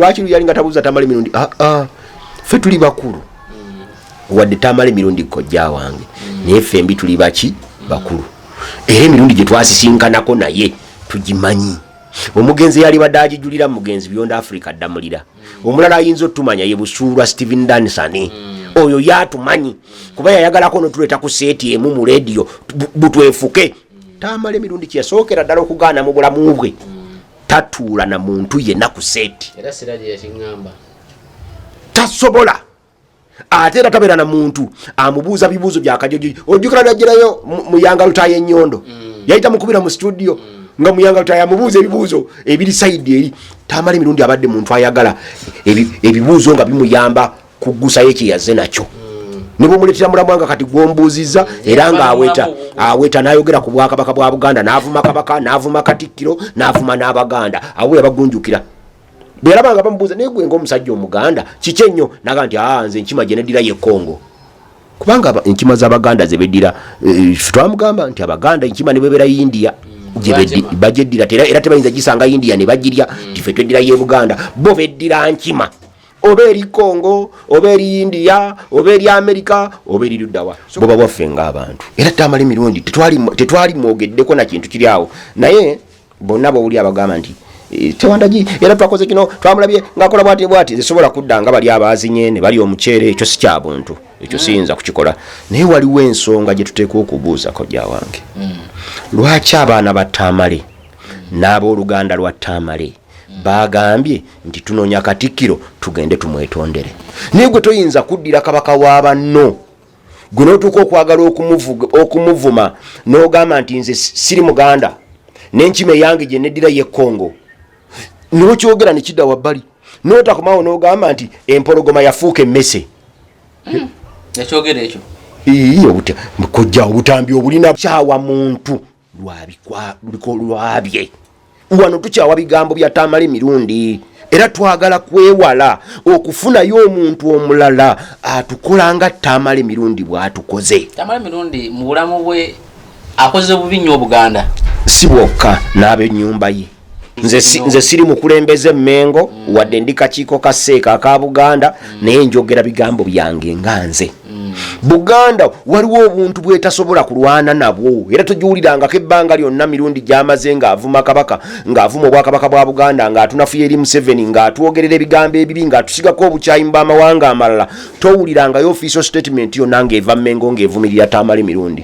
lwaki yali nga tabuuza Tamale mirundi ffe tuli bakulu wadde Tamale mirundi kojja wange naye ffe mbi tuli baki bakulu era emirundi gye twasisinkanako naye tugimanyi. Omugenzi yali badde agijulira mugenzi Beyond Africa addamulira omulala ayinza otumanya ye Busuulwa Steven Dansani oyo yatumanyi kuba yayagalako notuleeta ku seeti emu mu radio butwefuke. Tamale mirundi kyasookera ddala okugaana mu bulamu bwe tatuula na muntu yenna ku seeti era siraje yakingamba tasobola ate era tabeera na muntu amubuuza bibuuzo bya kajojo. Ojjukira byajjirayo Muyanga Lutaaya Ennyondo yayita mukubira mu studio nga Muyanga Lutaaya amubuuza ebibuuzo ebiri side eri. Tamale mirundi abadde muntu ayagala ebibuuzo nga bimuyamba kuggusayo ekyeyaze nakyo. Nibo muletera mulamwanga kati gwombuuziza era nga aweta n'ayogera ku Bwakabaka bwa Buganda n'avuma Kabaka n'avuma Katikkiro n'avuma n'Abaganda abo yabagunjukira. Bwe yalabanga bamubuuza naye gwe ng'omusajja Omuganda kiki ennyo naga nti nze enkima gye neddira ye Congo kubanga enkima z'Abaganda ze beddira twamugamba nti Abaganda enkima ne bebeera India gye bagyeddira era tebayinza gisanga India ne bagirya tife tweddira ye Buganda bo beddira nkima oba eri Congo oba eri India oba eri America oba eri luddawa boba bwaffe ng'abantu. Era Tamale mirundi tetwali mwogeddeko na kintu kiri awo naye bonna bawuli abagamba nti tewandagi era twakoze kino twamulabye ng'akola bwati zisobola kudda nga bali abazinye ne bali omuceere ekyo si kya buntu ekyo siyinza kukikola. Naye waliwo ensonga gye tuteekwa okubuuza kojja wange lwaki abaana ba Tamale n'abooluganda lwa Tamale bagambye nti tunoonya Katikkiro tugende tumwetondere. Naye gwe toyinza kuddira Kabaka wa banno gwe n'otuuka okwagala okumuvuma n'ogamba nti nze siri Muganda n'enkima eyange gye neddira ye Congo n'okyogera ne kidda wabbali n'otakomawo n'ogamba nti empologoma yafuuka emmese. Yakyogera ekyo kojja obutambi obulina kyawa muntu lwabye wano tukyawa bigambo bya Tamale mirundi era twagala kwewala okufunayo omuntu omulala atukola nga Tamale mirundi bw'atukoze. Tamale mirundi mu bulamu bwe akoze bubi nnyo Obuganda si bwokka n'ab'ennyumba ye. Nze siri mukulembeze Mmengo wadde ndi kakiiko ka Seeka aka Buganda naye njogera bigambo byange nga nze. Buganda waliwo obuntu bwetasobola kulwana nabwo era tojiwulirangako ebbanga lyonna mirundi gy'amaze ng'avuma Kabaka ng'avuma Obwakabaka bwa Buganda ng'atunafuya eri Museveni ng'atwogerera ebigambo ebibi ng'atusigako obukyayi mu bamawanga amalala towulirangayo official statement yonna ng'eva Mmengo ng'evumirira Tamale mirundi.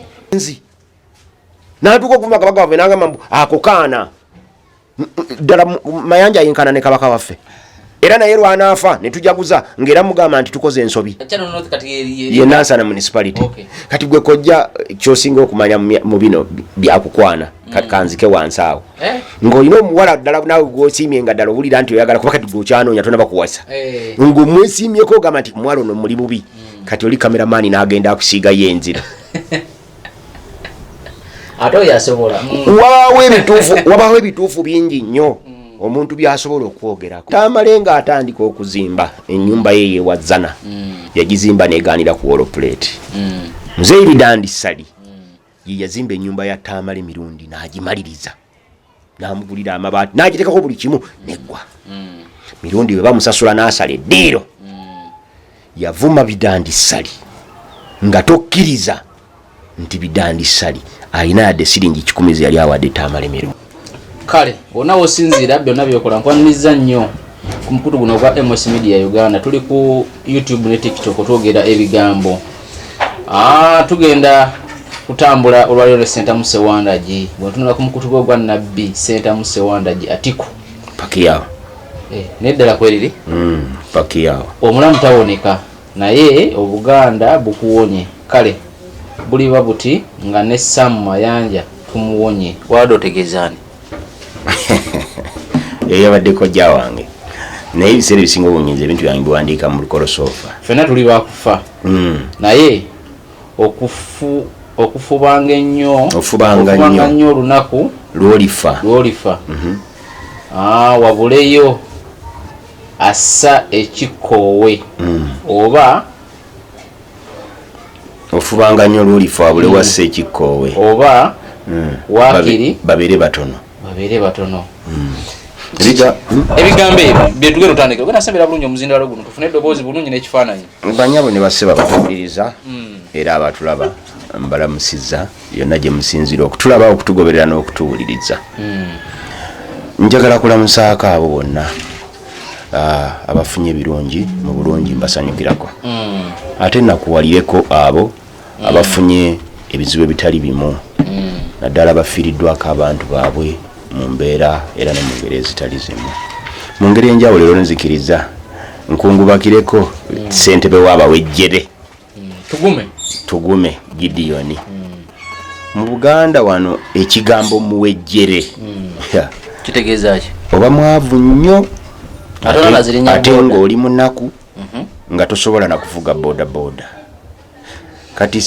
N'atuuka okuvuma Kabaka waffe n'agamba mbu ako kaana ddala Mayanja yenkana ne Kabaka waffe era naye lwanaafa ne tujaguza ng'era mugamba nti tukoze ensobi ye Nansana municipality. Kati gwe kojja kyosinga okumanya mu bino byakukwana kanzike wansi awo ng'olina omuwala ddala naawe gw'osiimye nga ddala owulira nti oyagala kuba kati gw'okyanoonya tonaba kuwasa ng'omwesiimyeko ogamba nti muwala ono muli bubi kati oli kameramaani n'agenda akusiigayo enzira. Wabaawo ebituufu bingi nnyo omuntu byasobola okwogerako. Tamale ng'atandika okuzimba ennyumba ye yewazzana yagizimba n'egaanira ku wall plate. Nze Bidandi Sali ye yazimba ennyumba ya Tamale mirundi n'agimaliriza n'amugulira amabaati n'agiteekako buli kimu neggwa. Mirundi bwe bamusasula n'asala eddiiro yavuma Bidandi Sali nga tokkiriza nti Bidandi Sali alina yadde siringi 10 yali awadde Tamale mirundi. Kale bona wosinzira byonna byokola nkwaniriza nnyo ku mukutu guno gwa MS Media Uganda. Tuli ku YouTube ne TikTok twogera ebigambo. Tugenda kutambula olwaliro Center Musewandagi bw'otunula ku mukutu gwa Nabbi Center Musewandagi Atiku Pakiyawo neddala kweriri Pakiyawo omulamu tawoneka naye Obuganda bukuwonye. Kale buli babuti nga ne Sam Mayanja tumuwonye wado tegezani yabadde kojja wange naye ebiseera ebisinga obunyiza ebintu byange biwandiika mu lukolosofa ffenna tuli bakufa naye okufubanga ennyo olunaku lwolifa wabuleyo assa ekikoowe oba ofubanga nnyo lwolifa wabule wassa ekikoowe oba wakiri babeere batono ebigambo ebyo byetugenda otandikira ogenda sembera bulungi omuzindalo guno tufune eddoboozi bulungi n'ekifaananyi banyabo ne baseba batubuliriza era abatulaba mbalamusiza yonna gye musinzira okutulaba okutugoberera n'okutuwuliriza njagala kulamusaako abo bonna abafunye ebirungi mu bulungi mbasanyukirako ate nakuwalireko abo abafunye ebizibu ebitali bimu naddala bafiiriddwako abantu baabwe mu mbeera era ne mu ngeri ezitali zimu mu ngeri enjawulo leero nzikiriza nkungubakireko ssentebe w'abawejjere tugume Gideon mu Buganda wano ekigambo muwejjere kitegeeza ki oba mwavu nnyo ate ng'oli munaku nga tosobola na kuvuga bodaboda kati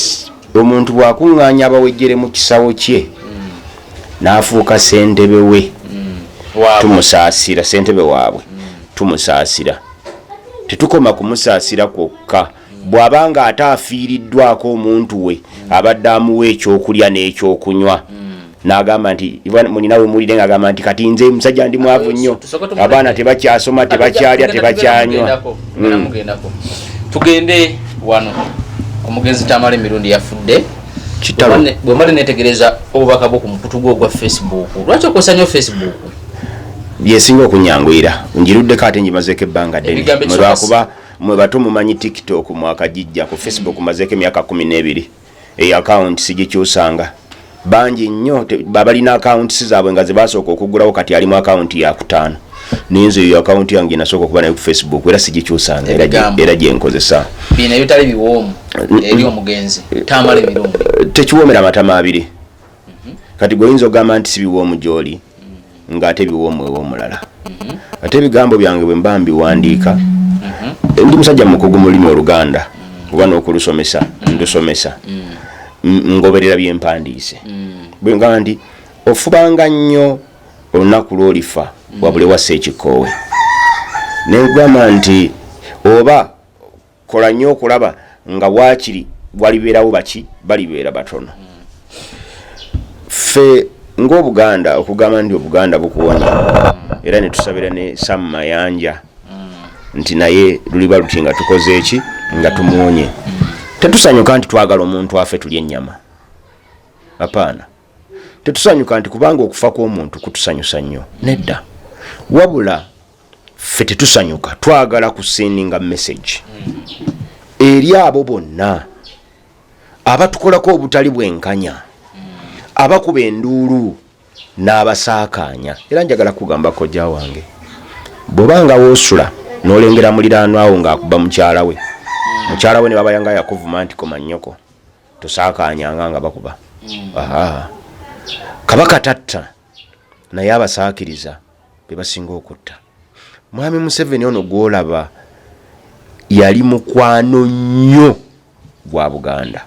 omuntu bw'akuŋŋaanya abawejjere mu kisawo kye n'afuuka ssentebe we tumusaasira ssentebe waabwe tumusaasira tetukoma kumusaasira kwokka bw'abanga ate afiiriddwako omuntu we abadde amuwa ekyokulya n'ekyokunywa n'agamba nti muninawe mulire ng'agamba nti kati nze musajja ndi mwavu nnyo abaana tebakyasoma tebakyalya tebakyanywa tugende wano omugenzi Tamale emirundi yafudde bwe mbadde neetegereza obubaka bwo ku mukutu gwo ogwa Facebook lwaki okosa nnyo Facebook byesinga okunyanguyira njiruddeko ate njimazeeko ebbanga ddene lwakuba mwe bato mumanyi TikTok mwaka gijja ku Facebook mazeeko emyaka 12 eyo akawunti sigikyusanga bangi nnyo babalina akawunti zaabwe nga ze basooka okugulawo kati alimu akawunti ya 5 ninze eyo akawunti yange nasooka okuba nayo ku Facebook era sigikyusanga era gyenkozesa bino ebitali biwoomu eri omugenzi Tamale emirundi tekiwoomera amatama abiri kati gweoyinza ogamba nti si biwoomu gy'oli ng'ate biwoomu ew'omulala ate ebigambo byange bwe mba mbiwandiika ndi musajja mukugu mu lulimi Oluganda kuba n'okulusomesa ndusomesa ngoberera byempandiise bwe ngamba nti ofubanga nnyo olunaku lw'olifa wabule wassa ekikoowe negamba nti oba kola nnyo okulaba nga waakiri walibeerawo baki balibeera batono ffe ng'Obuganda okugamba nti Obuganda bukuwonya era ne tusabira ne Sam Mayanja nti naye luliba luti nga tukoze eki nga tumuwonye tetusanyuka nti twagala omuntu afe tulye ennyama apaana tetusanyuka nti kubanga okufa kw'omuntu kutusanyusa nnyo nedda wabula ffe tetusanyuka twagala kusendinga message eri abo bonna abatukolako obutali bwenkanya abakuba enduulu n'abasaakaanya era njagala kugamba kojja wange bw'obanga woosula n'olengera muliraanwawo ng'akuba mukyala we ne babayanga yakuvuma nti koma nnyoko tosaakaanyanga nga bakuba kabaka tatta naye abasaakiriza be basinga okutta mwami Museveni ono gw'olaba yali mukwano nnyo gwa Buganda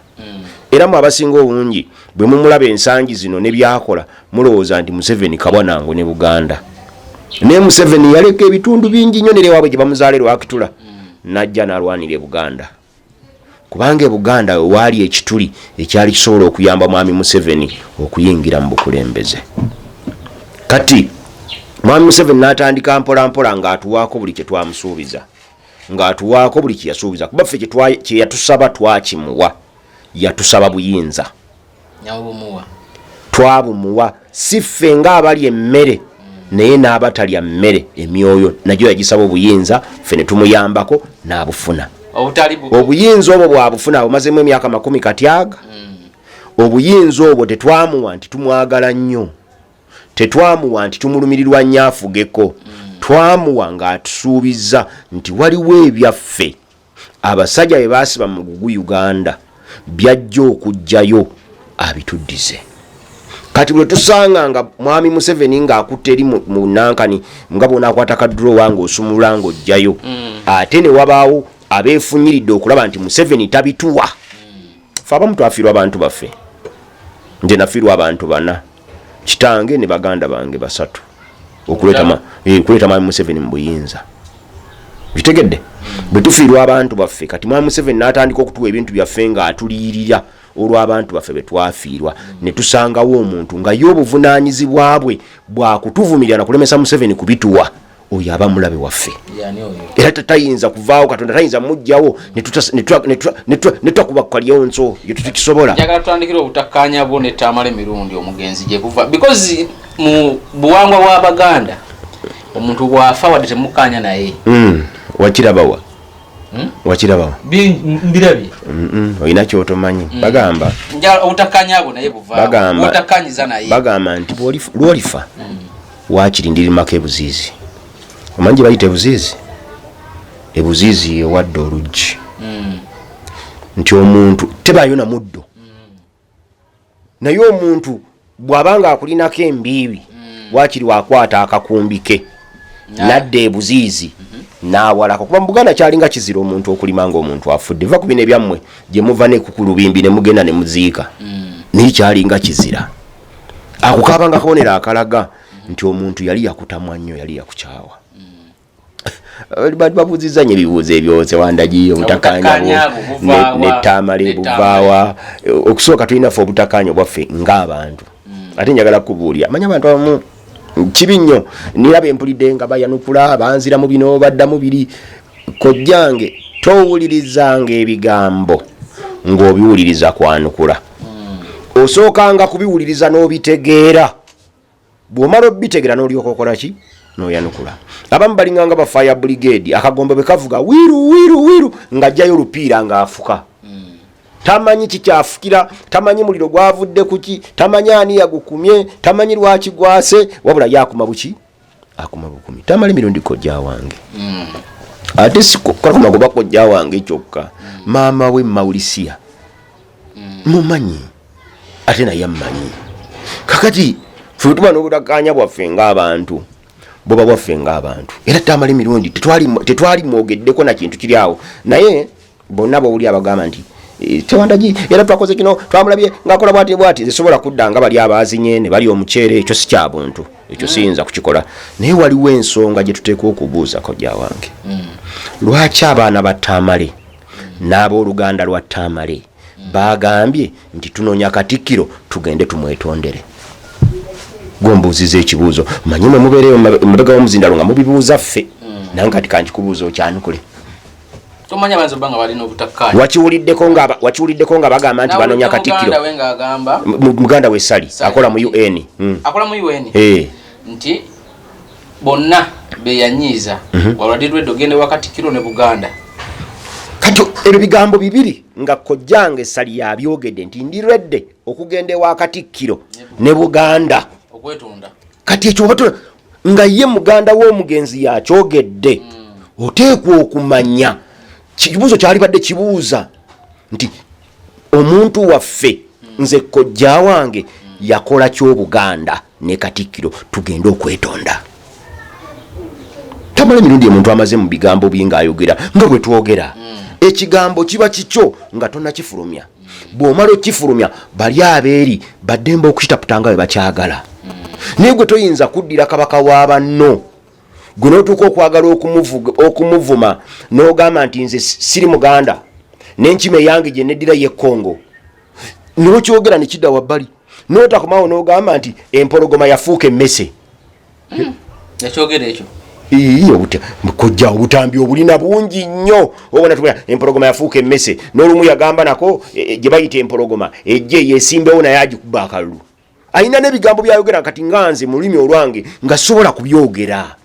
era mu abasinga obungi bwe mumulaba ensangi zino ne byakola mulowooza nti Museveni kabwanango ne Buganda naye Museveni yaleka ebitundu bingi nnyo nerewaabwe gye bamuzaale Lwakitula najja n'alwanira e Buganda kubanga e Buganda waali ekituli ekyali kisobola okuyamba mwami Museveni okuyingira mu bukulembeze kati mwami Museveni n'atandika mpola ng'atuwaako buli kye twamusuubiza ng'atuwaako buli kye yasuubiza kuba ffe kye yatusaba twakimuwa yatusaba buyinza twabumuwa si ffe ng'abali emmere naye n'abatalya mmere emyoyo nagyo yagisaba obuyinza ffe ne tumuyambako n'abufuna obuyinza obwo bwabufuna bumazemu emyaka 10 katyaga obuyinza obwo tetwamuwa nti tumwagala nnyo tetwamuwa nti tumulumirirwa nnyo afugeko twamuwa ng'atusuubiza nti waliwo ebyaffe abasajja be baasiba mu gugu Uganda byajja okujjayo abituddize kati bwe tusanga nga mwami Museveni ng'akutte eri mu nankani nga bw'onaakwata kaddulo wange osumulula ng'ojjayo ate ne wabaawo abeefunyiridde okulaba nti Museveni tabituwa fe abamu twafiirwa abantu baffe nze nafiirwa abantu 4 kitange ne baganda bange 3 okuleeta mwami Museveni mu buyinza bitegedde bwe tufiirwa abantu baffe kati mwami Museveni n'atandika okutuwa ebintu byaffe ng'atuliyirira olw'abantu baffe betwafiirwa ne tusangawo omuntu nga ye obuvunaanyizibwa bwe bwakutuvumirira na kulemesa Museveni kubituwa, oyo aba mulabe waffe era tatayinza kuvaawo, Katonda tayinza mujjawo ne twakuba kukalyawo nso ye tutukisobola. Njagala tutandikira obutakkaanya bwo ne Tamale mirundi omugenzi gye buva, because mu buwangwa bw'Abaganda omuntu bw'afa wadde temukkaanya naye. Wakirabawa wakirabawa mbirabye olina kyotomanyi. Bagamba obutakkaanya bwo naye buva obutakkaanyiza naye bagamba nti lwolifa wakirindirimako ebuziizi. Omanyi bayita ebuziizi? Ebuziizi ewadde oluggi nti omuntu tebaayo na muddo naye omuntu bw'abanga akulinako embiibi wakiri wakwata akakumbi ke nadde ebuziizi n'awalako. Kuba mu Buganda kyalinga kizira omuntu okulima ng'omuntu afudde. Va ku bino ebyammwe gye muva ne ku lubimbi ne mugenda ne muziika naye kyalinga kizira. Ako kaabanga kabonero akalaga nti omuntu yali yakutamwa nnyo, yali yakukyawa. Babuuzizza nnyo ebibuuzo ebyo Ssewandagiye, obutakkaanya ne Tamale buvaawa. Okusooka tulina ffe obutakkaanya bwaffe ng'abantu. Ate njagala kubuulira, manyi abantu abamu kibi nnyo, niraba empulidde nga bayanukula banzira mu bino baddamu biri. Kojjange towulirizanga ebigambo ng'obiwuliriza kwanukula. Osookanga kubiwuliriza n'obitegeera. Bw'omala obitegeera n'olyoka okola ki? N'oyanukula. Abamu balinganga ba fire brigade, akagombo bwe kavuga wiru wiru wiru ng'ajjayo olupiira ng'afuka. Tamanyi kikyafukira, tamanyi muliro gwavudde kuki, tamanyi ani yagukumye, tamanyi lwaki gwase, wabula yakuma buki? Akuma bukumi. Tamale mirundi kojja wange. Ate sikokka magoba kojja wange kyokka. Maama we Maurisia. Mumanyi. Ate naye ammanyi. Kakati futuba n'obutakkaanya bwaffe ng'abantu. Boba bwaffe ng'abantu. Era Tamale mirundi tetwali mwogeddeko na kintu kiri awo. Naye bonna bawuli abagamba nti Ssewandagiye era twakoze kino twamulabye ng'akola bwati zisobola kudda nga bali abaazinye ne bali omuceere. Ekyo si kya buntu, ekyo siyinza kukikola. Naye waliwo ensonga gye tuteeka okubuuza kojja wange. Lwaki abaana ba Tamale n'abooluganda lwa Tamale bagambye nti tunoonya Katikkiro tugende tumwetondere? Gombuuziza ekibuuzo. Manyi mwe mubeereyo mabega w'omuzindalo nga mubibuuza ffe nange kati kankikubuuza okyanukule. Tomanya banzo banga balina obutakkaanya. Wakiwuliddeko nga bagamba nti banoonya Katikkiro. Muganda we Sali akola mu UN. Akola mu UN. Nti bonna beyanyiiza walwadde dogende wa Katikkiro ne Buganda. Kati ebyo bigambo bibiri nga kojjange Sali yabyogedde nti ndirwedde okugenda wa Katikkiro ne Buganda okwetunda. Kati ekyo bato nga ye muganda w'omugenzi yakyogedde oteekwa okumanya. Kibuuzo kyali badde kibuuza nti omuntu waffe nze kojja wange yakola ky'Obuganda ne Katikkiro tugende okwetonda. Tamale mirundi omuntu amaze mu bigambo bye ng'ayogera nga bwe twogera. Ekigambo kiba kikyo nga tonnakifulumya. Bw'omala okifulumya bali abeeri baddembe okukitaputanga bwe bakyagala. Naye gwe toyinza kuddira kabaka wa banno. Gwe n'otuuka okwagala okumuvuma n'ogamba nti nze siri Muganda n'enkima eyange gye neddira ye Congo. N'okyogera ne kidda wabbali. N'otakomawo n'ogamba nti empologoma yafuuka emmese. Yakyogera ekyo. Kojja obutambi obulina bungi nnyo. Obona tubula empologoma yafuuka emmese. N'olumu yagamba nako gye bayita empologoma ejje yeesimbewo naye agikuba akalulu. Alina n'ebigambo byayogera kati nganze mu lulimi olwange nga sobola kubyogera.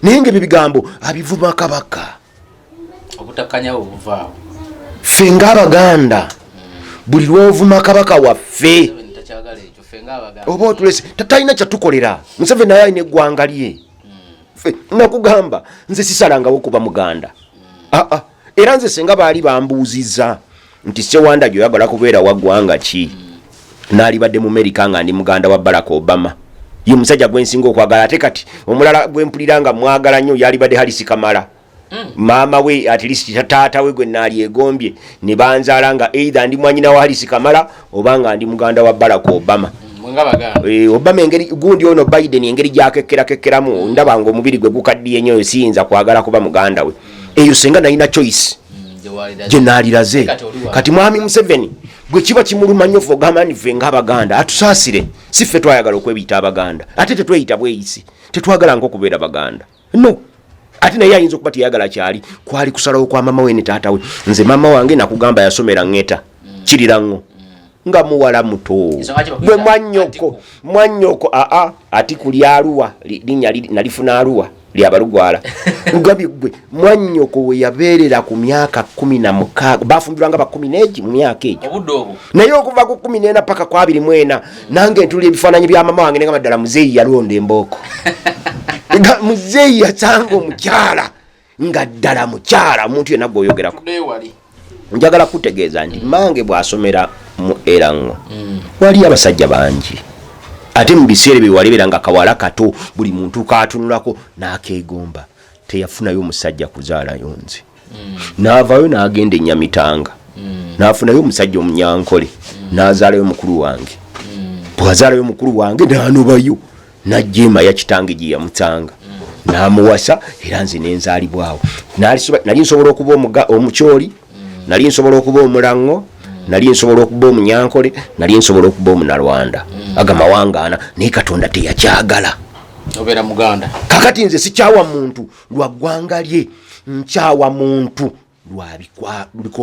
Naye ng'ebyo bigambo abivuma kabaka. Obutakkaanya obuvaawo. Ffe ng'Abaganda buli lw'ovuma kabaka waffe oba otulese tatalina kyatukolera. Museveni naye alina eggwanga lye. Nakugamba nze sisalangawo kuba Muganda. Era nze senga baali bambuuziza nti Ssewandagiye oyagala kubeera wa ggwanga ki? Naalibadde mu Amerika nga ndi Muganda wa Barack Obama. Ye musajja gwensinga okwagala. Ate kati omulala gwempulira nga mwagala nnyo yalibadde Harris Kamala. Maama we at least taata we gwe naali egombye ne banzaala nga either ndi mwanyina wa Harris Kamala oba nga ndi Muganda wa Barack Obama. Obama engeri gundi ono Biden engeri gyakekeramu ndaba nga omubiri gwe gukaddiye nnyo siyinza kwagala kuba Muganda we. Eyo senga nalina choice. gye naaliraze kati mwami Museveni bwe kiba kimuluma nnyo ogamba nti ng'Abaganda atusaasire si ffe twayagala okwebiyita Abaganda ate tetweyita bweyisi tetwagala nk'okubeera Baganda no ate naye ayinza okuba teyagala kyali kwali kusalawo kwa mama we ne taata we nze mama wange nakugamba yasomera ngeta kiriraŋŋo nga muwala muto bwe mwannyoko ati kulyaluwa linnya nalifuna aluwa lyabalugwala lugabi gwe mwannyoko we yabeerera ku myaka 16 bafumbirwanga ba 11 mu myaka egyo naye okuva ku 14 paka ku 24 nange ntulira ebifaananyi bya mama wange nga ddala muzeeyi yalonda embooko nga muzeeyi yasanga omukyala nga ddala mukyala omuntu yenna gweoyogerako njagala kutegeeza nti mange bw'asomera mu Erango wali abasajja bangi ate mu biseera bye walebera nga kawala kato buli muntu katunulako n'akeegomba teyafunayo omusajja kuzaalayo nze n'avaayo n'agenda Nyamitanga n'afunayo omusajja omunyankole n'azaalayo mukulu wange bw'azaalayo mukulu wange n'anobayo n'ajjeema ya kitange gye yamutanga n'amuwasa era nze n'enzaalibwawo nali nsobola okuba omukyoli nali nsobola okuba Omulango nali nsobola okuba Omunyankole nali nsobola okuba Omunalwanda agamawangaana naye Katonda teyakyagala obeera Muganda kakati nze sikyawa muntu lwa ggwanga lye nkyawa muntu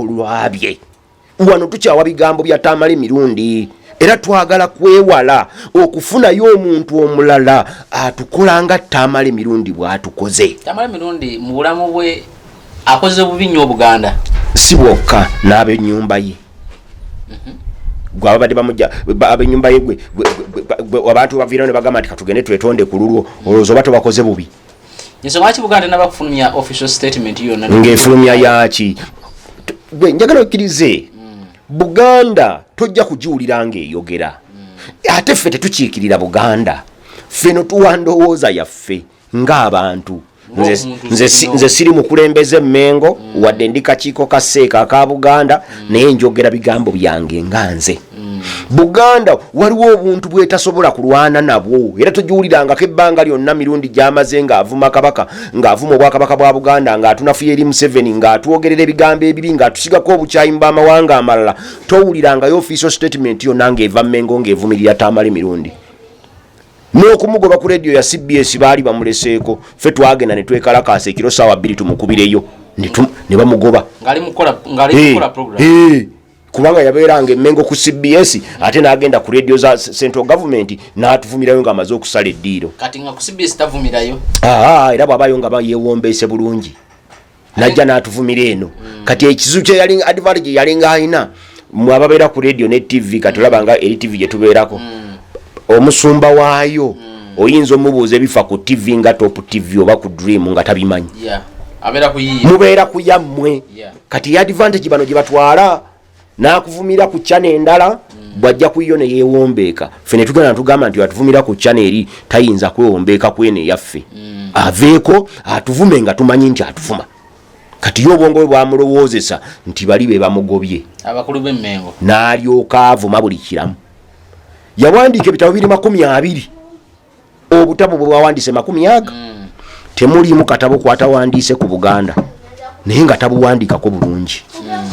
lwabye wano tukyawa bigambo bya Tamale emirundi era twagala kwewala okufunayo omuntu omulala atukolanga Tamale emirundi bw'atukoze. Tamale emirundi mu bulamu bwe akoze bubi nnyo Buganda si bwokka n'ab'ennyumba ye gwabadde bamujja ab'ennyumba ye gwe abantu baviirayo ne bagamba nti katugende twetonde ku lulwo olowooza bato bakoze bubi. Nsonga ki Buganda n'abakufulumya official statement yonna ng'efulumya yaki gwe njagala okkirize Buganda tojja kugiwulira ng'eyogera ate ffe tetukiikirira Buganda ffe tuwandowooza yaffe ng'abantu nze siri mukulembeze Mmengo wadde ndi kakiiko ka Seeka aka Buganda naye njogera bigambo byange nga nze Buganda waliwo obuntu bwetasobola kulwana nabwo era togiwulirangako ebbanga lyonna mirundi gy'amaze ng'avuma kabaka ng'avuma obwakabaka bwa Buganda ng'atunafuya eri Museveni ng'atwogerera ebigambo ebibi ng'atusigako obukyayi mu b'amawanga amalala towulirangayo official statement yonna ng'eva Mmengo ng'evumirira Tamale emirundi n'okumugoba ku radio ya CBS baali bamuleseeko ffe twagenda ne twekalakaasa ekiro ssaawa 2 tumukubireyo ne bamugoba ngali mukola program kubanga yabeeranga Emmengo ku CBS ate n'agenda ku radio za central government n'atuvumirayo ng'amaze okusala eddiiro kati nga ku CBS tavumirayo era bw'abaayo nga yeewombeese bulungi najja n'atuvumira eno kati ekizu kye yali advantage yalinga alina mwababeera ku radio ne TV kati olabanga eri TV gye tubeerako omusumba waayo oyinza omubuuza ebifa ku TV nga Top TV oba ku Dream nga tabimanyi mubeera ku yammwe kati advantage bano gye batwala n'akuvumira ku channel endala bwajja kuyo ne yeewombeeka ffe ne tugenda tugamba nti atuvumira ku channel eri tayinza kwewombeeka kwene eyaffe aveeko atuvume nga tumanyi nti atuvuma kati yo obwongo bwe bwamulowoozesa nti bali be bamugobye abakulu b'Emmengo n'alyoka avuma buli kiramu yawandiika ebitabo biri 20 obutabo bwe bwawandiise 100 temuliimu katabo kwatawandiise ku Buganda naye nga tabuwandiikako bulungi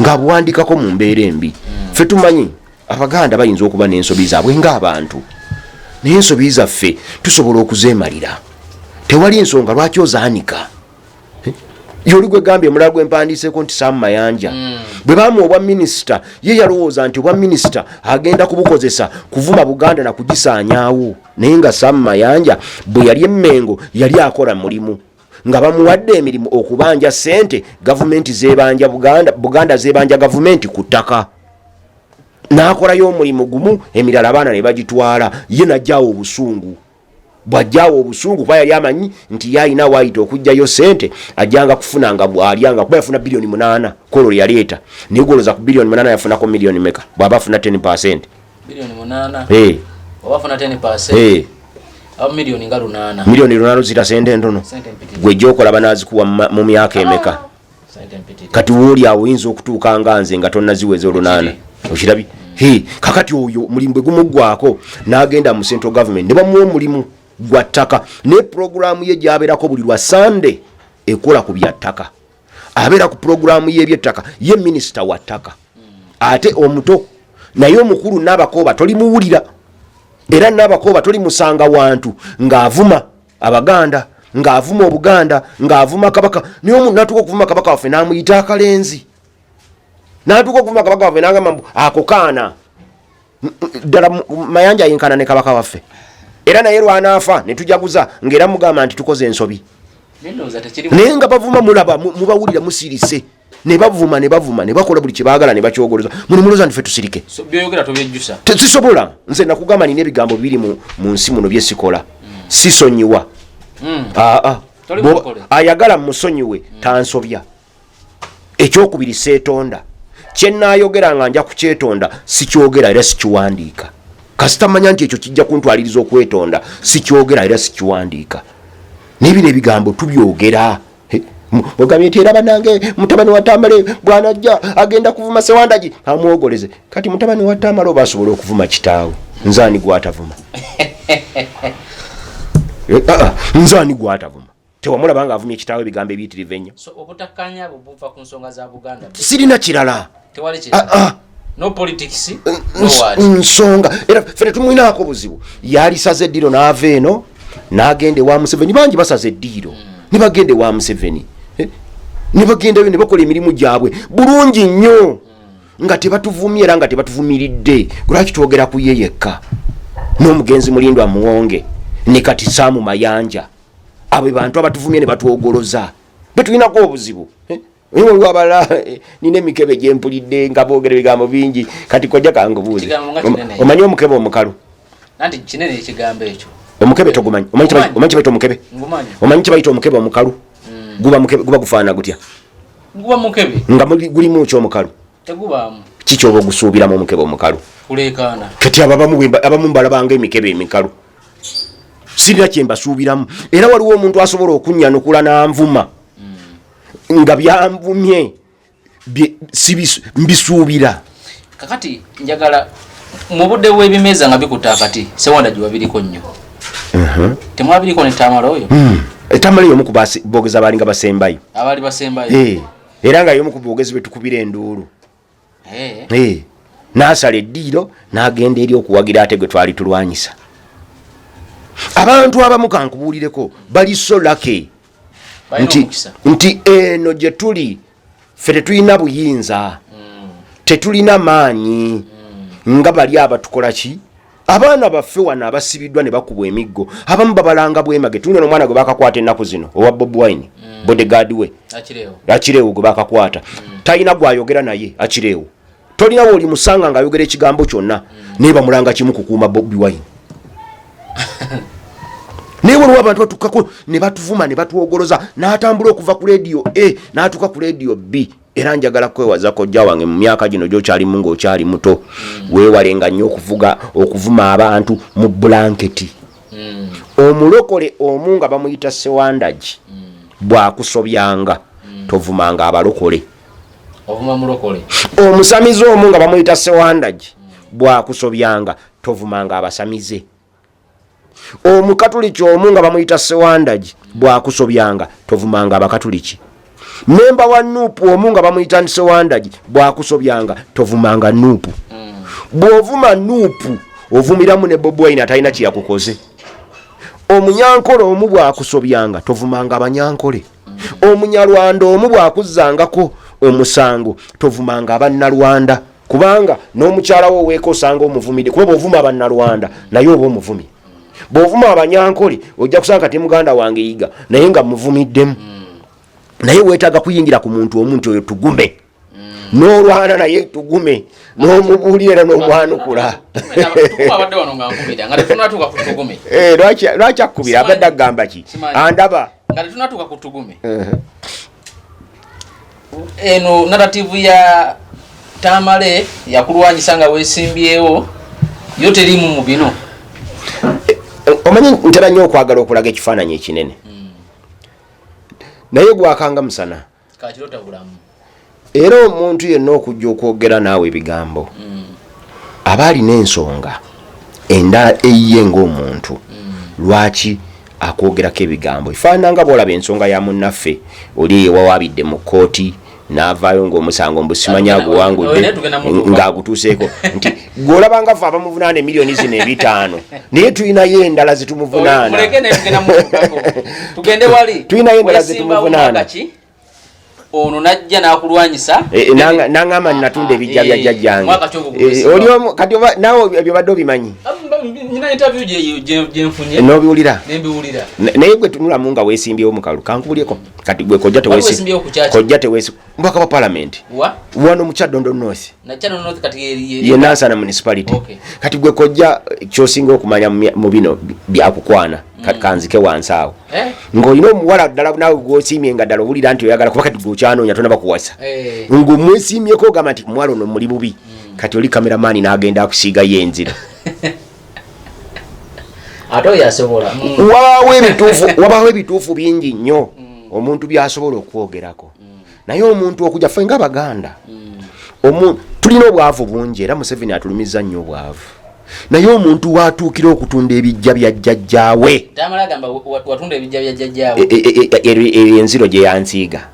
nga buwandiikako mu mbeera embi ffe tumanyi Abaganda bayinza okuba n'ensobi zaabwe ng'abantu naye ensobi zaffe tusobola okuzeemalira tewali ensonga lwaki ozaanika yoli gwe gambye mulala gwe mpandiiseeko nti Sam Mayanja bwe baamuwa obwa minisita ye yalowooza nti obwa minisita agenda kubukozesa kuvuma Buganda na kugisaanyaawo naye nga Sam Mayanja bwe yali Emmengo yali akola mulimu nga bamuwadde emirimu okubanja ssente gavumenti zebanja Buganda zebanja gavumenti ku ttaka n'akolayo omulimu gumu emirala abaana ne bagitwala ye najjaawo obusungu bwajjaawo obusungu kuba yali amanyi nti yalina waayita okugjayo ssente ajjanga kufunanga bw'alyanga kuba yafuna bilioni 8 kolo yaleeta naye gwoloza ku bilioni 8 yafunako milioni meka bw'aba afuna 10%. Bilioni 8 oba afuna 10%. Milioni nga 8 milioni 8 zita sente ntono gwe gyokola banazikuwa mu myaka emeka kati wooli awo oyinza okutuuka nga nze nga tonnaziweza 8 okirabye kakati oyo mulimu bwe gumuggwako n'agenda mu central government ne bamuwa omulimu gwa ttaka ne programu ye gy'abeerako buli lwa Sunday ekola ku bya ttaka abeera ku puroguramu y'ebyettaka ye minisita wa ttaka ate omuto naye omukulu Nabakooba tolimuwulira era Nabakooba tolimusanga wantu ng'avuma Abaganda ng'avuma Obuganda ng'avuma Kabaka naye omuntu natuuka okuvuma Kabaka waffe n'amuyita akalenzi natuuka okuvuma Kabaka waffe n'agamba mbu ako kaana ddala Mayanja ayenkana ne Kabaka waffe era naye lwanaafa ne tujaguza ng'era mugamba nti tukoze ensobi naye nga bavuma mulaba mubawulira musirise ne bavuma ne bakola buli kyebaagala ne bakyogoloza mulimuloza nti ffe tusirike sisobola nze nakugamba nina ebigambo bibiri mu nsi muno byesikola sisonyiwa ayagala musonyiwe tansobya ekyokubiri seetonda kyenayogera nga nja kukyetonda sikyogera era sikiwandiika kasita manya nti ekyo kijja kuntwaliriza okwetonda sikyogera era sikiwandiika n'ebino ebigambo tubyogera ogambye nti era banange mutabani wa Tamale bwanajja agenda kuvuma Sewandagi amwogoleze kati mutabani wa Tamale oba asobola okuvuma kitaawe nzaani gwatavuma nzaani gwatavuma tewamulaba nga avumye kitaawe ebigambo ebiyitirivu ennyo obutakkaanya abo buva ku nsonga za Buganda sirina kirala tewali kirala no politics no word nsonga era fere tumwinaako buzibu yalisaze eddiro n'ava eno n'agende wa Museveni bangi basaze eddiro ne bagende wa Museveni ne bagenda ne bakola emirimu gyabwe bulungi nnyo nga tebatuvumye era nga tebatuvumiridde lwaki twogera ku ye yekka n'omugenzi Mulindwa Muwonge ne kati Saamu Mayanja abo bantu abatuvumye ne batwogoloza betulinako obuzibu waliwo abala nina emikebe gyempulidde nga boogera ebigambo bingi kati kojja kangubuuli omanyi omukebe omukalu nanti kinene ekigambo ekyo omukebe togumanyi omanyi kibaita omukebe omanyi kibaita omukebe omukalu guba gufaana gutya guba mukebe nga gulimu ki omukalu tegubaamu kikyoba ogusuubiramu omukebe omukalu kulekaana kati abamu mbalabanga emikebe emikalu sirina kyembasuubiramu era waliwo omuntu asobola okunnyanukula n'anvuma nga byanvumye mbisuubira kakati njagala mu budde bw'ebimeza nga bikuta akati Sewandagi wabiriko nnyo temwabiriko ne Tamale oyo Tamale y'omu ku boogezi abalinga basembayo abali basembayo era nga y'omu ku boogezi betukubira enduulu n'asala eddiiro n'agenda eri okuwagira ate gwe twali tulwanyisa abantu abamu kankubuulireko bali so lucky nti eno gye tuli ffe tetulina buyinza tetulina maanyi nga bali abatukola ki abaana baffe wano abasibiddwa ne bakubwa emiggo abamu babalanga bwemage tulina n'omwana gwe bakakwata ennaku zino owa Bobi Wine bodegaadi we akireewo gwe bakakwata talina gwayogera naye akireewo tolinawo oli musanga ng'ayogera ekigambo kyonna naye bamulanga kimu kukuuma Bobi Wine naye waliwo abantu batukako ne batuvuma ne batwogoloza n'atambula okuva ku leediyo A n'atuuka ku leediyo B era njagala kwewaza kojja wange mu myaka gino gy'okyalimu ng'okyali muto weewalenga nnyo okuvuma abantu mu blanketi omulokole omu nga bamuyita Sewandagi bw'akusobyanga tovumanga abalokole omusamize omu nga bamuyita Sewandagi bw'akusobyanga tovumanga abasamize omukatuliki omu nga bamuyita Sewandagi bw'akusobyanga tovumanga abakatuliki memba wa Nuupu omu nga bamuyita Sewandagi bw'akusobyanga tovumanga Nuupu bw'ovuma Nuupu ovumiramu ne Bobi Wine atalina kye yakukoze omunyankole omu bw'akusobyanga tovumanga abanyankole omunyarwanda omu bw'akuzzangako omusango tovumanga abannalwanda kubanga n'omukyala wo weeka osanga omuvumidde kuba bw'ovuma abannalwanda naye oba omuvumi bw'ovuma abanyankole ojja kusanga kati muganda wange yiga naye nga muvumiddemu naye weetaaga kuyingira ku muntu omu nti oyo tugume n'olwana naye tugume n'omubuulira n'omwanukula lwaki akkubira abadde agamba ki andaba nga tetunatuuka ku tugume eno narrative ya Tamale yakulwanyisa nga weesimbyewo yo terimu mu bino omanyi ntera nnyo okwagala okulaga ekifaananyi ekinene naye gwakanga musana kakirota bulamu era omuntu yenna okujja okwogera naawe ebigambo aba alina ensonga endala eyiye ng'omuntu lwaki akwogerako ebigambo efaanana nga bwolaba ensonga ya munnaffe oli ewawabidde mu kkooti n'avaayo ng'omusango mbusimanya aguwangudde ng'agutuuseeko nti gw'olabanga fe abamuvunaana miliyoni zino 5 naye tulinayo endala zitumuvunaana tulinayo endala zitumuvunaana ono najja n'akulwanyisa n'aŋŋamba natunda ebijja bya jjajjange oli omu kati naawe ebyo badde obimanyi nina interview gyenfunye n'obiwulira nembiwulira naye gwe tunulamu nga weesimbyewo mukalu kankubulyeko kati gwe kojja teweesi mbaka wa parliament wano mu Kyaddondo North ye Nansana municipality kati gwe kojja kyosinga okumanya mu bino byakukwana kanzike wansi awo ng'olina omuwala ddala nawe gwosiimye nga ddala owulira nti oyagala kuba kati gwokyanoonya tona bakuwasa ng'omwesimyeko ogamba nti muwala ono muli bubi kati oli kameramaani n'agenda akusiigayo enzira ate oyo asobola wabaawo ebituufu bingi nnyo omuntu byasobola okwogerako naye omuntu okujja ffe nga Baganda tulina obwavu bungi era Museveni atulumiza nnyo obwavu naye omuntu watuukira okutunda ebijja bya jjajjaawe enziro gye yansiiga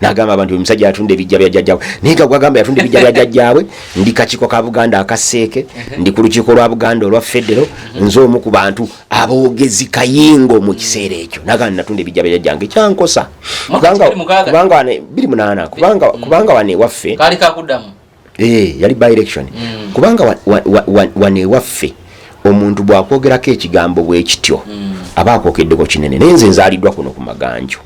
n'agamba abantu omusajja atunda ebijja bya jjajjaawe naye nga gwagamba yatunda ebijja bya jjajjaawe ndi kakiiko ka Buganda akaseeke ndi ku lukiiko lwa Buganda olwa federo nze omu ku bantu aboogezi kayingo mu kiseera ekyo n'agamba natunda ebijja bya jjajjange kyankosa kubanga 28 kubanga wane waffe kaali kakuddamu yali by election kubanga wane waffe omuntu bw'akwogerako ekigambo bwe kityo aba akwokeddeko kinene naye nze nzaaliddwa kuno ku maganjo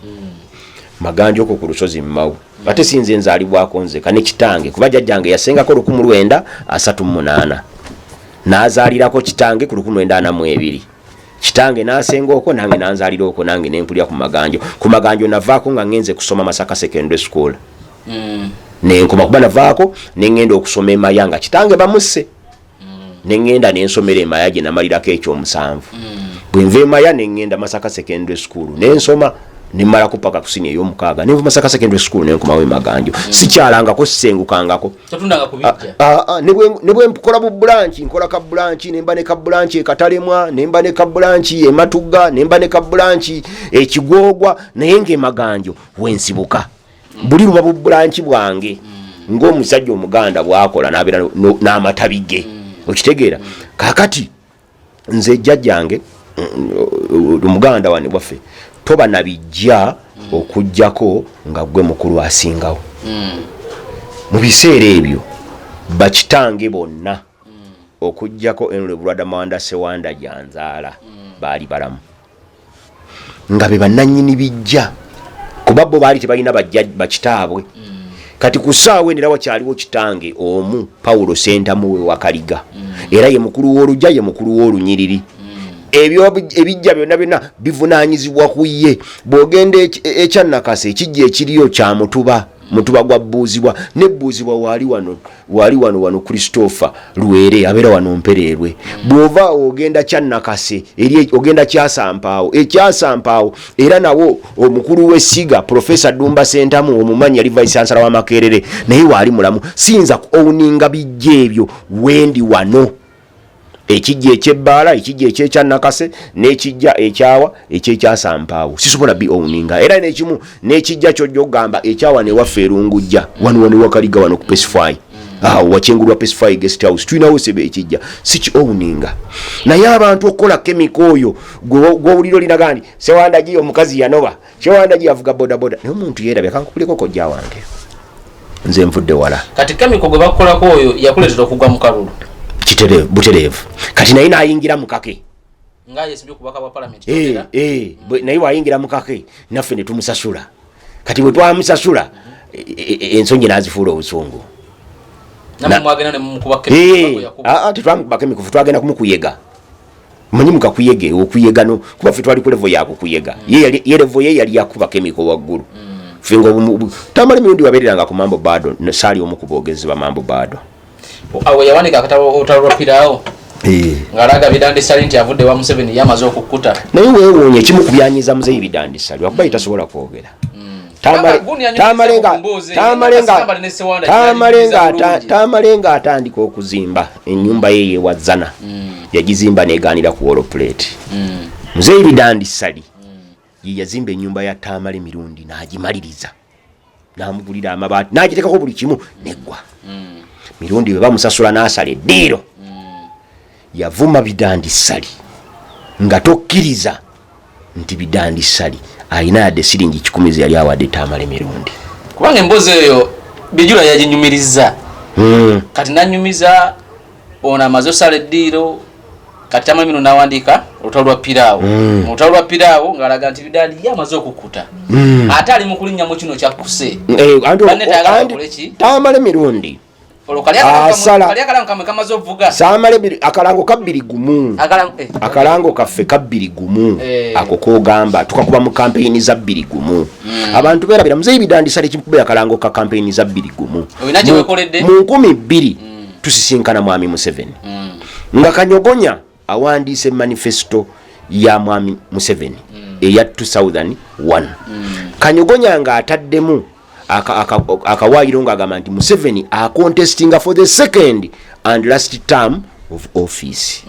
ko ku lusozi Mmawu ate sinze nzaalibwako nzeka ne kitange kuba jjajjange yasengako 1938 n'azaalirako kitange ku 1942 kitange n'asenga okwo nange nanzaalira okwo nange nenkulira ku maganjo navaako nga ngenze kusoma Masaka Secondary School nenkoma kuba navaako nengenda okusoma Emaya nga kitange bamusse nengenda nensomera Emaya gye namalirako ekyomusanvu bwe nva Emaya nengenda Masaka Secondary School nensoma nimala kupaka kusini ey'omukaaga nenva Masaka Secondary School nenkomawo Maganjo sikyalangako sisengukangako ne bwe nkola bu branch nkola ka branch nemba ne ka branch ekatalemwa nemba ne ka branch ematugga nemba ne ka branch ekigwogwa naye nge Maganjo wensibuka buli luba bu branch bwange ng'omusajja Omuganda bwakola n'abeera n'amatabige okitegeera kakati nze jjajjange Omuganda wane waffe toba nabijja okujjako nga gwe mukulu asingawo mu biseera ebyo bakitange bonna okujjako Enule Bulwada Mawanda Sewanda Janzaala baali balamu nga be bannannyini bijja kuba bo baali tebalina bakitaabwe kati ku ssaawa endala wakyaliwo kitange omu Paulo Sentamu we Wakaliga era ye mukulu w'olujja ye mukulu w'olunyiriri ebijja byonna bivunaanyizibwa ku ye bw'ogenda ekyannakasa ekijja ekiriyo kya mutuba gwa Bbuuzibwa ne Bbuuzibwa waali wano Christopher Lwere abeera wano Mpererwe bw'ova ogenda kyannakase ogenda Kyasampaawo ekyasampaawo era nawo omukulu w'essiga Professor Dumba Sentamu omumanyi yali Vice Chancellor wa Makerere naye waali mulamu siyinza ku owninga bijja ebyo wendi wano ekijja ekyebbaala ekijja ekyekyannakase n'ekijja ekyawa ekyekyasampaawo sisobola bi owninga era n'ekimu n'ekijja kyojja okugamba ekyawa ne waffe erungujja wano ne Wakaliga wano ku Pacify wakyengulwa Pacify guest house tulinawo sebe ekijja si ki owninga naye abantu okukola kemiko oyo gw'owuliro linagandi Sewanda gi omukazi yanoba Sewanda gi avuga bodaboda naye omuntu yeerabye kankukuleko kojja wange nze nvudde wala kati kemiko gwe bakukolako oyo yakuleetera okugwa mu kalulu butereevu kati naye n'ayingira mu kake naye wayingira mu kake naffe ne tumusasula kati bwe twamusasula ensonyi n'azifuula obusungu tetwamukuba kemikufu twagenda kumukuyega manyi mukakuyege okuyegano kuba ffe twali ku levo yakukuyega ye levo ye yali yakuba kemiko waggulu ffe nga tamala emirundi wabeereranga ku Mambo Bado saali omu ku boogezi ba Mambo Bado awo yawanika akatabo otalwapiraawo ng'alaga Bidandisali nti avudde wa Museveni yamaze okukkuta naye weewuunye ekimu ku byanyiza Muzeeyi Bidandisali wakuba tasobola kwogera Tamalenga atandika okuzimba ennyumba ye yewazana yagizimba neegaanira ku wall plate Mzee Bidandi Sali ye yazimba ennyumba ya Tamale mirundi n'agimaliriza n'amugulira amabaati n'agitekako buli kimu neggwa mirundi bwe bamusasula n'asala eddiiro yavuma Bidandi Sali nga tokkiriza nti Bidandi Sali alina yadde siringi 10 yali awadde Tamale mirundi kubanga emboozi eyo Bijula yaginyumiriza kati nanyumiza ona amaze osala eddiiro kati Tamale mirundi n'awandiika olutalo lwa Piraawo mu lutalo lwa Piraawo ng'alaga nti Bidandi yamaze okukuta ate ali mu kulinnyamu kino kyakkuse Tamale mirundi Samale akalango kabbiri gumu akalango kaffe kabbiri gumu ako kogamba tukakuba mu campaign za bbiri gumu abantu berabira Mzee Bidandi Sali kimukube akalango ka campaign za bbiri gumu mu 12 tusisinkana mwami Museveni nga Kanyogonya awandiise manifesto ya mwami Museveni eya 2001 Kanyogonya nga ataddemu akawayiro nga agamba nti Museveni contesting for the second and last term of office.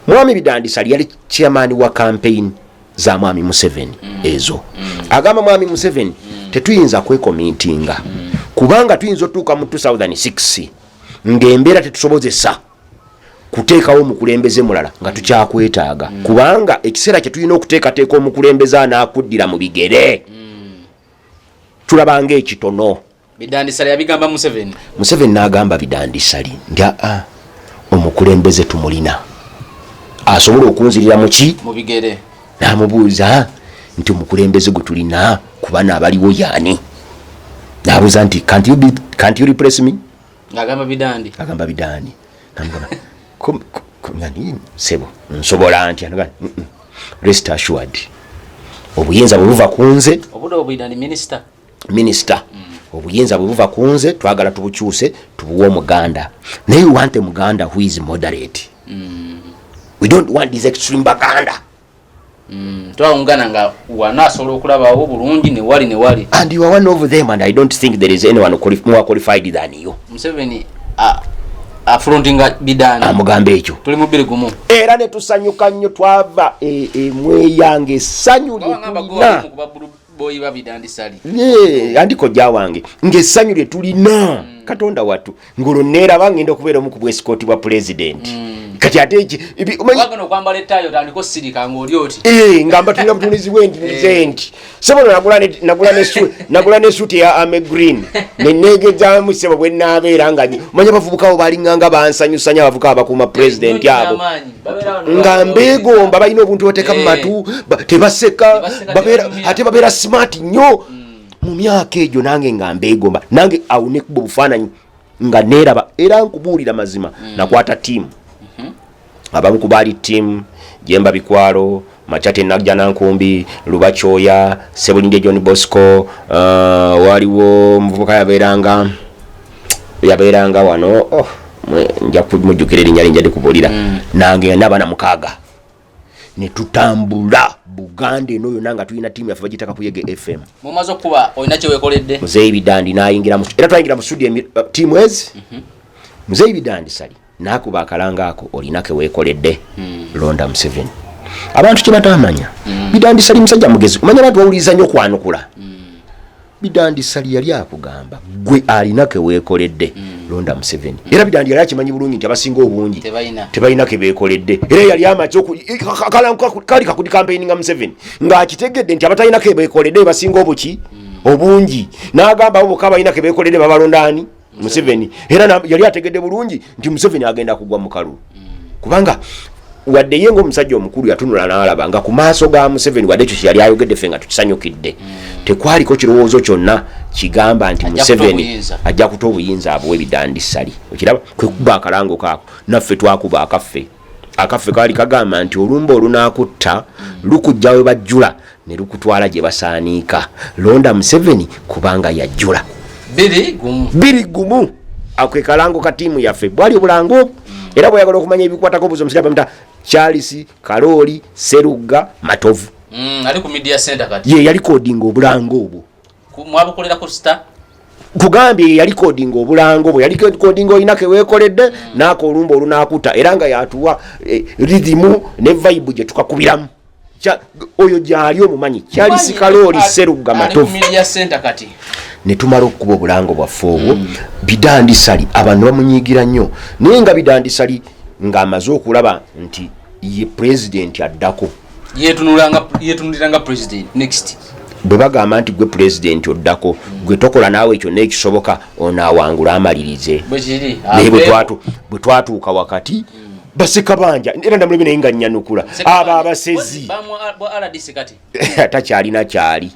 Mwami Bidandi Sali yali chairman wa campaign za mwami Museveni ezo. Agamba mwami Museveni tetuyinza kwekomitinga kubanga tuyinza otuuka mu 2006 ng'embeera tetusobozesa kuteekawo omukulembeze mulala nga tukyakwetaaga kubanga ekiseera kye tulina okuteekateeka omukulembeze anaakuddira mu bigere tulabanga ekitono. Bidandi Sali yabigamba Museveni n'agamba Bidandi Sali nti omukulembeze tumulina asobola okunzirira mu bigere n'amubuuza nti omukulembeze gwe tulina kuba n'abaliwo yaani n'abuuza nti can't you replace me agamba Bidandi n'amugamba yani sebo nsobola nti rest assured obuyinza bwe buva kunze obudo Bidandi minister obuyinza bwe buva kunze twagala tubukyuse tubuwe Omuganda naye we want a Muganda who is moderate we don't want this extreme Baganda twawungana nga wanasobola okulabawo bulungi ne wali and you are one of them and I don't think there is anyone more qualified than you. Museveni afrontinga Bidandi amugambe ekyo tuli mu 2 era ne tusanyuka nnyo twava mweyange sanyu lina boyi ba Bidandi Sali andiko jawange ng'essanyu lye tulina Katonda watu ngolonera bangenda okubeera mu kubwa escort bwa president kati ate eki wagano okwambala ettayo tandiko sirika ng'olyoti ngamba tulina butunizibwe nti sebono nagula ne suit ya Ame Green nenegeza musebo bwe nabeera nga manya bavubukawo balinganga bansanyusanya abavuka abakuuma president abo nga mbegomba balina obuntu bateeka mu matu tebaseka babeera smart nnyo mu myaka egyo nange nga mbegomba nange awune kuba obufaananyi nga neeraba era nkubuulira mazima nakwata tiimu abamu ku baali tiimu Jemba Bikwalo Machate Nagja Nankumbi Lubachooya Sebulinde John Bosco waliwo muvubuka yabeeranga wano nja kumujjukira erinnya linjadde kubuulira nange n'abaana 6 ne tutambula Buganda eno yonna nga tulina tiimu yaffe bagitaka Kuyege FM mumaze okuba olina kye weekoledde Mzee Bidandi n'ayingira era twayingira mu studio tiimu ezi Mzee Bidandi Sali nakuba akalanga ako olina ke weekoledde londa Museveni abantu kye batamanya Bidandi Sali musajja mugezi umanya abantu bawuliza nnyo kwanukula Bidandi Sali yali akugamba gwe alina ke weekoledde londa Museveni era Bidandi yali akimanyi bulungi nti abasinga obungi tebalina ke beekoledde era yali amaze kali kakudi campaigning Museveni ng'akitegedde nti abatalina ke beekoledde basinga obungi n'agamba abo bokka balina ke beekoledde babalondaani Museveni era yali ategedde bulungi nti Museveni agenda kugwa mu kalulu kubanga wadde yengo omusajja omukulu yatunula n'alaba nga ku maaso ga Museveni wadde ekyo yali ayogedde ffe nga tukisanyukidde tekwaliko kirowoozo kyonna kigamba nti Museveni ajja kuta obuyinza abuwe Bidandi Sali okiraba kwe kuba akalango kaako naffe twakuba akaffe kaali kagamba nti olumba olunaakutta lukujja we bajjula ne lukutwala gye basaaniika londa Museveni kubanga yajjula 2 gumu akwe kalango ka tiimu yaffe bwali obulango era bwayagala okumanya ebikwatako buzo musiraba mta Charles Karoli Serugga Matovu ali ku media center kati yali coding obulango obwo mwabukolera ku star kugambye yali coding obulango bwe yali coding oinake wekoledde nako olumba olunakuta era nga yatuwa rhythm ne vibe je tukakubiramu oyo jali omumanyi kyali sikaloli seruga matofu media center kati ne tumala okuba obulango bwaffe obwo Bidandi Sali abantu bamunyigira nnyo naye nga Bidandi Sali ng'amaze okulaba nti ye president addako yetunuliranga president next bwe bagamba nti gwe president oddako gwe tokola naawe ekyo nekisoboka onaawangula amalirize naye bwe twatuuka wakati baseka banja era ndamulebe naye nga nnyanukula abo abasezi takyalina kyali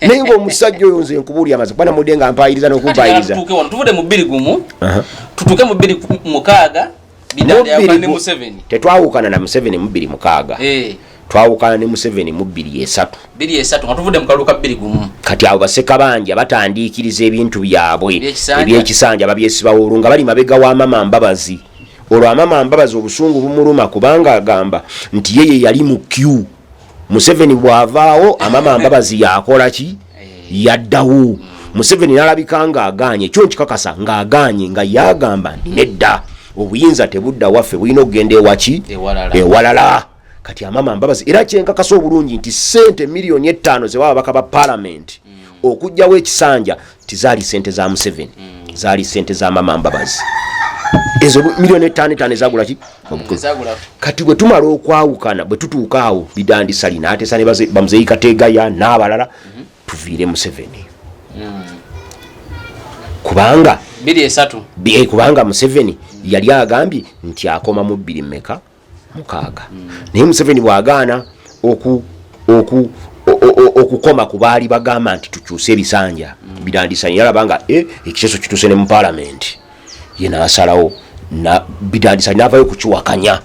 naye ng'omusajja oyo nze nkubuulya amaze kuba namudde nga mpayiriza n'okumpayiriza tuvude mu 2 tutuuke mu 2 Bidandi yakane mu 7 tetwawukana na Museveni mu 2 twawukana ne Museveni mu 2 nga tuvude mu kaluka 2 kati abo baseka banja batandiikiriza ebintu byabwe ebyekisanja babyesibawo olwo nga bali mabega wa Mama Mbabazi olwo Mama Mbabazi obusungu bumuluma kubanga agamba nti yeye yali mu queue Museveni bwavaawo Mama Mbabazi yakola ki yaddawo Museveni nalabika nga aganye kyo nkikakasa nga aganye nga yagamba nedda obuyinza tebudda waffe bulina okugenda ewaki ewalala kati Mama Mbabazi era kyenkakasa obulungi nti sente milioni 5 zebaba bakaba parliament okujjawo ekisanja tizaali sente za Museveni zaali sente za Mama Mbabazi ezo milioni 5 ezagula ki kati bwe tumala okwawukana bwe tutuuka awo Bidandi Sali n'atesane bamuzeyi Kategaya n'abalala tuviire Museveni kubanga 2 kubanga Museveni yali agambye nti akoma mu 2 mukaaga naye Museveni bwagaana okukoma ku baali bagamba nti tukyuse ebisanja Bidandi Sali yalabanga ekiseso kituse ne mu parliament ye n'asalawo na Bidandi Sali n'avaayo kukiwakanya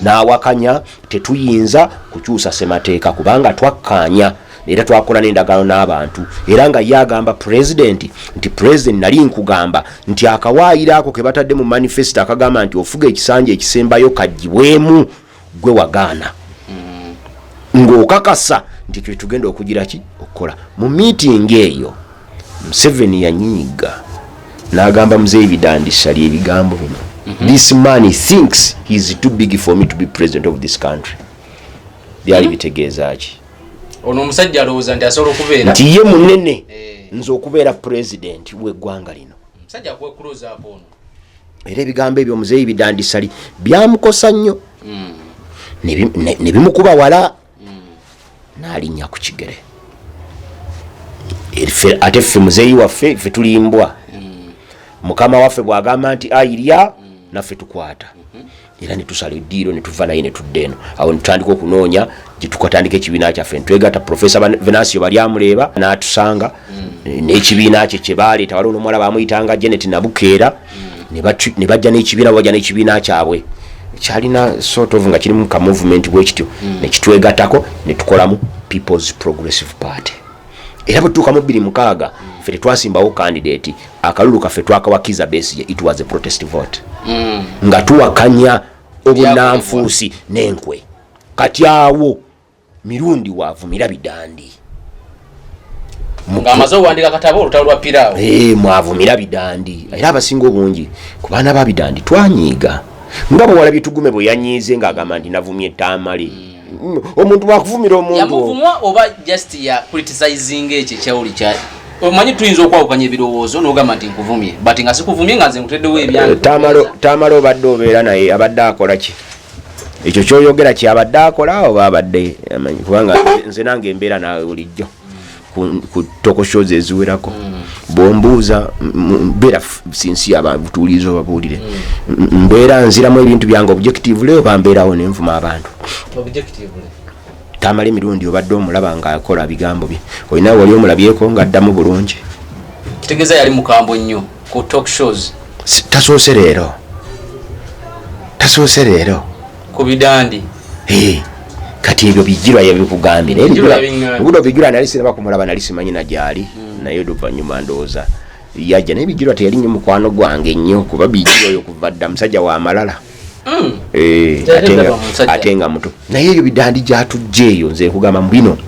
n'awakanya tetuyinza kukyusa semateeka kubanga twakkaanya era twakola n'endagaano n'abantu era nga yagamba president nti president nali nkugamba nti akawaayiro ako ke batadde mu manifesto akagamba nti ofuga ekisanja ekisembayo kagibwemu gwe wagaana ng'okakasa nti twe tugenda okugira ki okukola mu meeting eyo Museveni yanyiiga n'agamba muzeeyi Bidandi Sali ebigambo bino this man thinks he is too big for me to be president of this country byali bitegeeza ki ono omusajja alowooza nti asobola okubeera nti ye munene nze okubeera president w'eggwanga lino omusajja akwekuloza apo ono era ebigambo ebyo muzeeyi Bidandi Sali byamukosa nnyo ne bimukuba wala n'alinnya ku kigere ate ffe muzeeyi waffe ffe tulimbwa mukama waffe bw'agamba nti ayirya naffe tukwata era netusala eddiiro netuva naye netudda eno awo netutandika okunoonya gyetukatandika ekibiina kyaffe netwegatta Profesa Venancio bali amuleeba n'atusanga n'ekibiina kye kye baaleeta waliwo n'omuwala bamuyitanga Janet Nabukeera ne bajja n'ekibiina bajja n'ekibiina kyabwe kyalina sort of nga kirimu ka movement bwekityo nekitwegattako netukolamu People's Progressive Party era bwe tutuuka mu 2 ffe tetwasimbawo candidate akalulu kaffe twakawakiza Besigye it was a protest vote nga tuwakanya obunanfuusi n'enkwe kati awo mirundi waavumira Bidandi ng'amaze okuwandika katabo olutalo lwa Piraawo mwavumira Bidandi era abasinga obungi ku baana ba Bidandi twanyiiga nga bwewala byetugume bwe yanyiize ng'agamba nti navumye ettamale omuntu bwakuvumira omuntu yamuvumwa oba just ya criticizing ekyo ekyawuli kyali omanyi tuyinza okwawukanya ebirowoozo n'ogamba nti nkuvumye but nga sikuvumye nga nze nkuteddewo ebyange tamala obadde obeera naye abadde akola ki ekyo kyoyogera kyabadde akola oba abadde amanyi kubanga nze nange embeera nawe bulijjo ku tokoshozi eziwerako bwombuuza mbeera sinsi ababutuulizo babuulire mbeera nziramu ebintu byange objectively oba mbeerawo nenvuma abantu tamala emirundi obadde omulaba ng'akola bigambo bye olina wali omulabyeko ng'addamu bulungi kitegeeza yali mukambwe nnyo ku talk shows tasoose leero ku Bidandi kati ebyo bijjirwa yabikugambye obudo bijjirwa nali siraba kumulaba nali simanyi na gyali naye oluvannyuma ndowooza yajja naye bijjirwa teyali nnyo mukwano gwange nnyo kuba bijjirwa oyo kuva dda musajja wa malala ate nga muto naye ebyo Bidandi gyatujja eyo nze nkugamba mu bino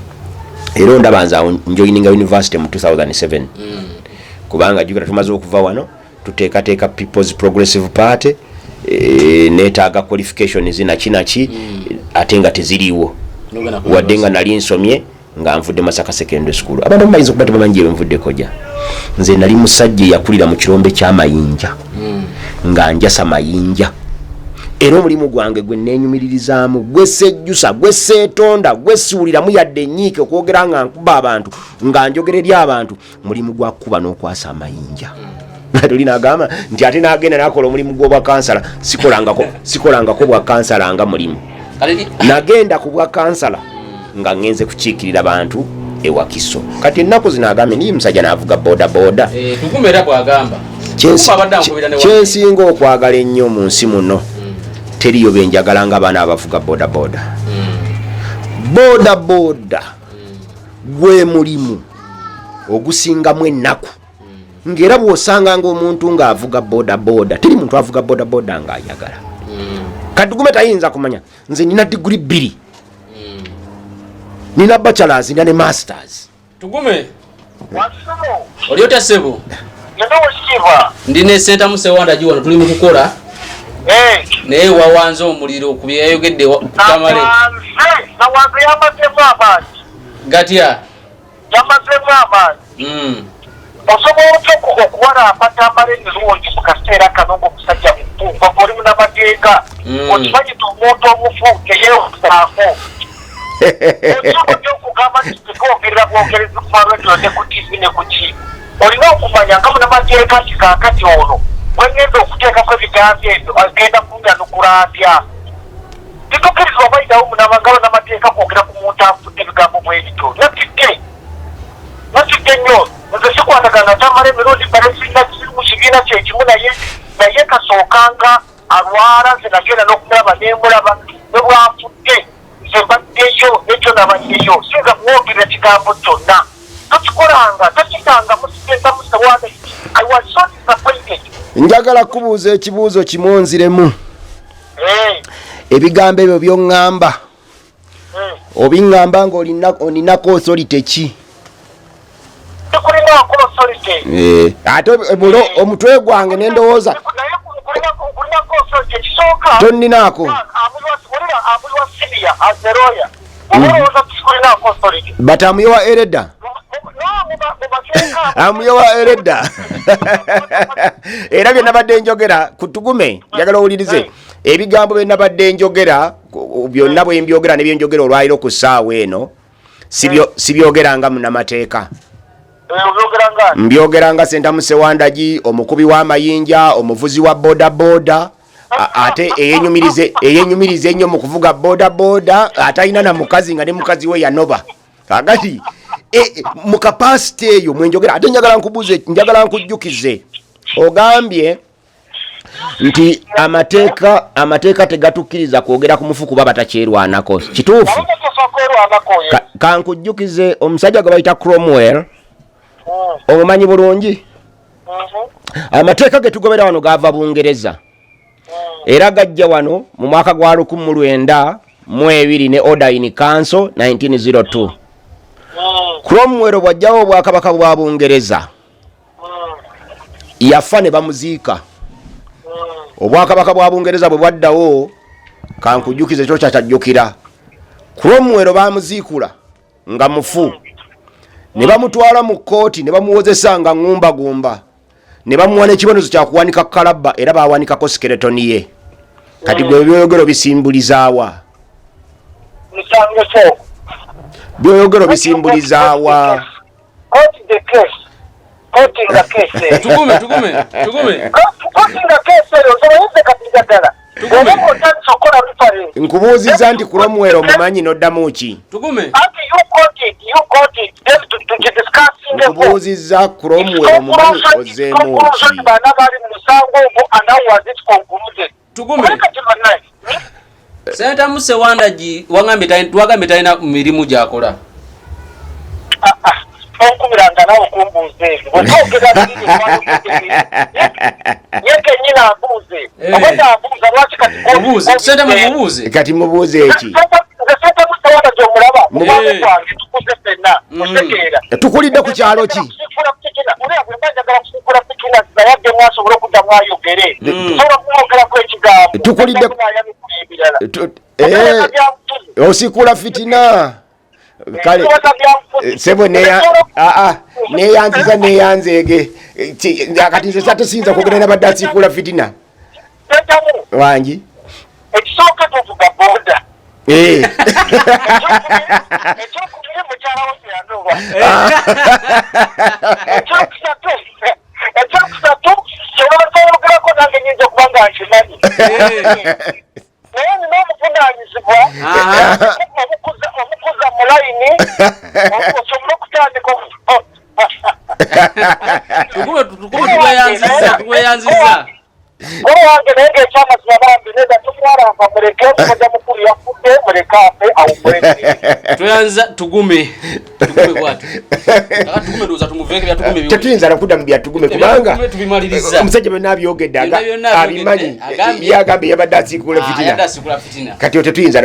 era ondaba nze awo njoyininga university mu 2007 kubanga jukira tumaze okuva wano tuteekateeka People's Progressive Party neetaaga qualifications nakinaki ate nga teziriiwo wadde nga nali nsomye nga nvudde Masaka Secondary School. Abantu bamayinza okuba tebamanyi nvudde koja. Nze nali musajja yakulira mu kirombe ky'amayinja nga njasa mayinja. Era omulimu gwange gwe neenyumirizaamu gwe sejjusa gwe seetonda gwe siwuliramu yadde ennyiike okwogera nga nkuba abantu nga njogera eri abantu mulimu gwa kuba n'okwasa amayinja. Tulina agamba nti ate n'agenda n'akola omulimu gw'obwa kansala sikolangako bwa kansala nga mulimu. Nagenda ku bwa kansala nga ngenze kukiikirira bantu ewa Kiso. Kati ennaku zino agambe niye musajja n'avuga boda boda. Tukumera bwagamba. Kyensinga okwagala ennyo mu nsi muno teriyo benjagala nga abaana abavuga boda boda. Boda boda gwe mulimu ogusingamu ennaku. Ngera bw'osanga ng'omuntu ng'avuga boda boda teri muntu avuga boda boda ng'ayagala. Kati Tugume tayinza kumanya nze nina degree 2 nina bachelors nina ne masters. Tugume Oliota sebo ndine senta musewanda jiwano tuli mu kukola naye wawanze omuliro kubyayogedde kukamale nawanze yamatemu amaanyi gatya yamatemu amaanyi osobola otya okuwala amatambala emirundi mu kaseera kano ng'okusajja mutumva ng'olimu n'amateeka okimanyi omuntu omufu teyeewusaako ekisobo ky'okugamba nti tekwogerera bwogerezi ku malwetiro ne ku TV ne ku ki olina okumanya nga munamateeka nti kaakati ono wengenda okuteekako ebigambo ebyo agenda kunyanukula atya titukirizibwa bayitawo munamangalo n'amateeka kwogera ku muntu afudde ebigambo bwebityo natidde nnyo nze sikwatagana tamala emirundi balesina kiri mu kibiina kyekimu naye kasookanga alwala nze nagenda n'okumulaba nemulaba ne bwafudde nze mbaddeyo nekyo nabanyeyo sinza kumwogerera kigambo kyonna tokikolanga tokitanga musitenda musewanda I was so disappointed. Njagala kubuuza ekibuuzo kimunziremu ebigambo ebyo by'oŋŋamba obiŋŋamba ng'olinako authority ki? Ate omutwe gwange nendowooza tonninaako but amuyowa ereda amuyowa ereda era bye nabadde njogera ku Tugume njagala owulirize ebigambo bye nabadde njogera byonna bwe mbyogera ne bye njogera olwaliro ku ssaawa eno sibyogeranga munamateeka mbyogeranga Senta Musewandagi omukubi w'amayinja omuvuzi wa boda boda ate eyenyumirize ennyo mu kuvuga boda boda atalina na mukazi nga ne mukazi we yanoba agati mu kapasite eyo mwenjogera ate njagala nkubuuze njagala nkujjukize ogambye nti amateeka tegatukkiriza kwogera ku mufu kuba batakyerwanako kituufu? Kankujjukize omusajja gwe bayita Cromwell omumanyi bulungi amateeka ge tugobera wano gaava Bungereza era gajja wano mu mwaka gwa 1902 ne Order in Council 1902. Cromwell bwajjawo obwakabaka bwa Bungereza yafa ne bamuziika. Obwakabaka bwa Bungereza bwe bwaddawo kankujjukize kyo kyatajjukira Cromwell bamuziikula nga mufu ne bamutwala mu kkooti ne bamuwozesa nga ngumba ne bamuwa n'ekibonezo kya kuwanika kalabba era bawanikako skeletoni ye. Kati gwe byogero bisimbulizaawa byogero bisimbulizaawa nkubuuzizza nti Cromwell omumanyi n'oddamu ki? Nkubuuzizza Cromwell omumanyi ozzeemu ki? Senta Musewandagi wagambye talina mirimu gy'akola. Onkubiranga nawe okumbuuza ebyo bwetwogera yeke nyina ambuuze obadde ambuuza lwaki kati mubuuze eki? Senta Musewandagi omulaba mubamu gwange tukuze ffenna otegeera tukulidde ku kyalo ki? njagala fitina zayadde mwasobola okudda mwayogere sobola kumwogerako ekigambo tukulidde osikula fitina kale sebo neyanzege kati nze satusinza kwogera nabadde asikula fitina wangi ekisooka tuvuga boda ekyokubiri mukyala wo teyanulwa ekyokusatu kyebasoogerako nange nyinza okuba nga nkimanyi naye nina omuvunanyizibwa omukuza mu layini osobole okutandika tukweyanziza wange naye ngaekyamazima bambi neza tumwalanga muleke omukoza mukulu yafudde muleke afe awukulemu tweyanza tugume bwatu tugume doza tumuveeke byatugume tetuyinza nakudda mu byatugume kubanga omusajja byonna abyogedde abimanyi yagambye yabadde asiikula fitina kati tetuyinza